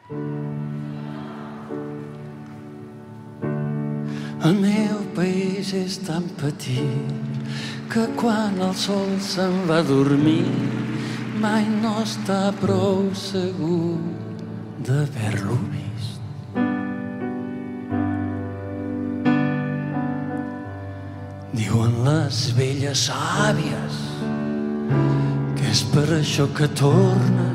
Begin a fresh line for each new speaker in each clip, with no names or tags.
El meu país és tan petit que quan el sol se'n va a dormir mai no està prou segur d'haver-lo vist. Diuen les velles àvies que és per això que torna.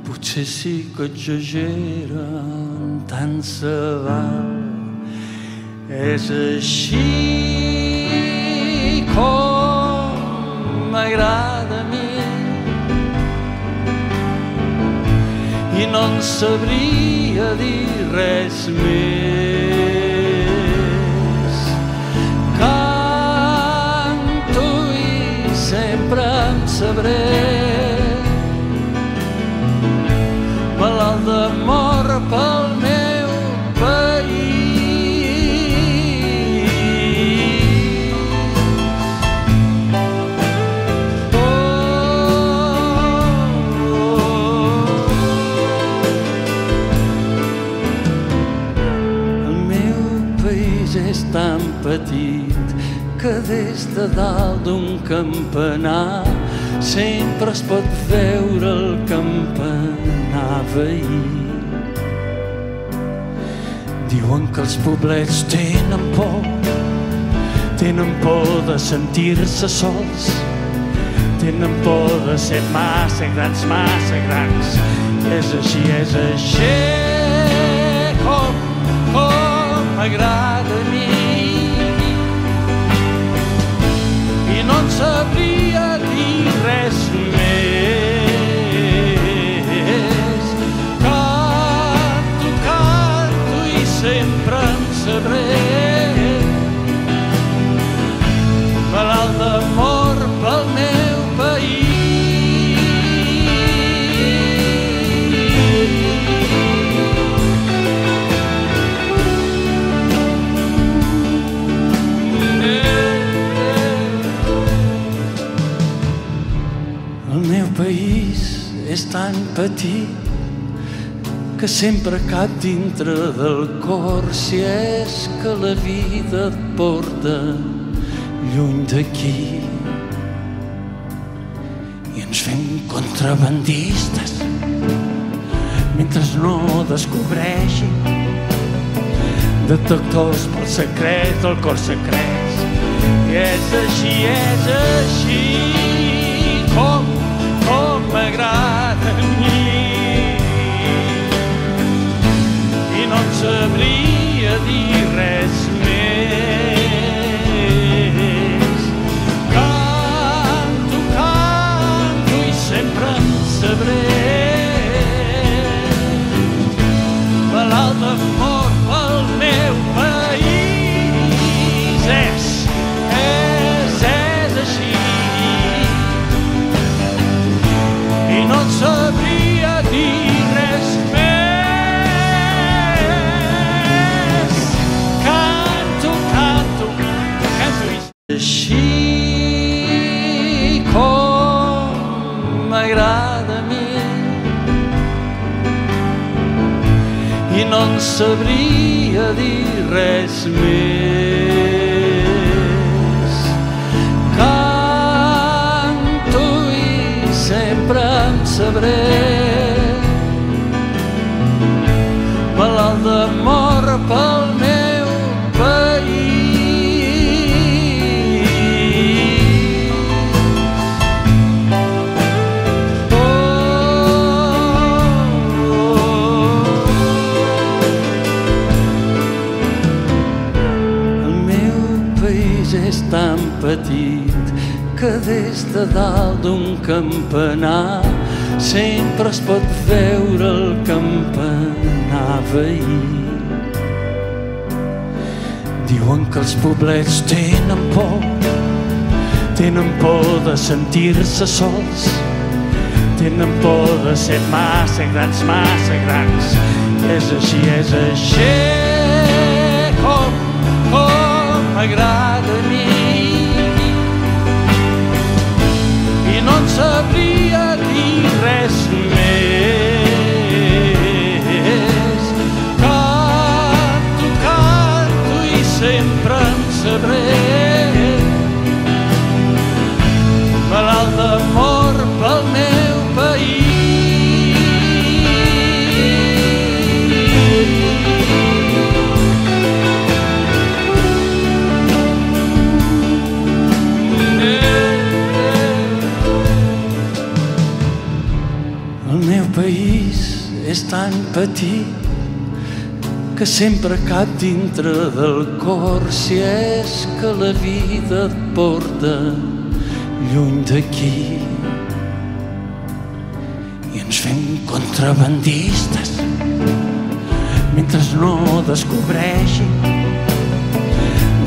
Potser sí que exageren, tant se val. És així com m'agrada a mi i no en sabria dir res més. Canto i sempre em sabré malalt d'amor pel meu país. És tan petit que des de dalt d'un campanar sempre es pot veure el campanar veí. Diuen que els poblets tenen por de sentir-se sols, tenen por de ser massa grans, És així com m'agrada a mi i no en sabria dir res més. Canto i sempre en sabré malalt d'amor pel meu país. El meu país és tan petit que sempre cap dintre del cor, si és que la vida et porta lluny d'aquí. I ens fem contrabandistes mentre no descobreixin detectors pel secret, el cor secret. I és així com m'agrada a mi i no en sabria dir res més. Canto i sempre en sabré malalt d'amor pel meu país. És així i no en sabria dir res més. Canto i així com m'agrada a mi i no en sabria dir res més. Canto i sempre em sabré malalt d'amor pel meu és tan petit que des de dalt d'un campanar sempre es pot veure el campanar veí. Diuen que els poblets tenen por de sentir-se sols, tenen por de ser massa grans. És així com m'agrada a mi i no en sabria dir res més. El meu país és tan petit que sempre cap dintre del cor, si és que la vida et porta lluny d'aquí. I ens fem contrabandistes mentre no descobreixin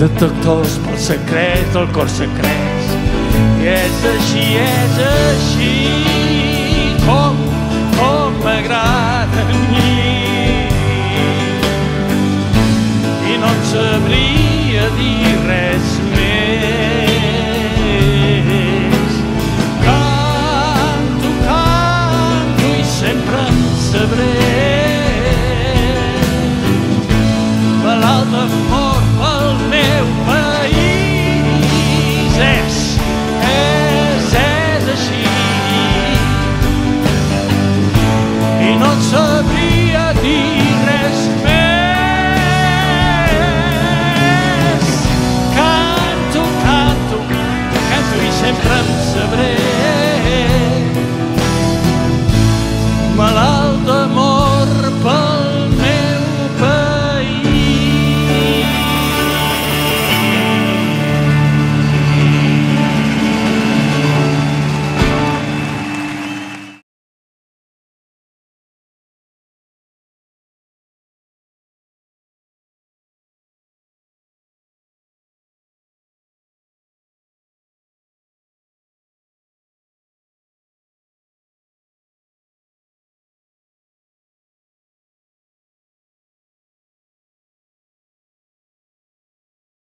detectors pel secret del cor secret. I és així com m'agrada a mi. I no et sabria dir res més. Canto i sempre en sabré. Malalt d'amor pel meu país. És així. I no et sabria dir res més.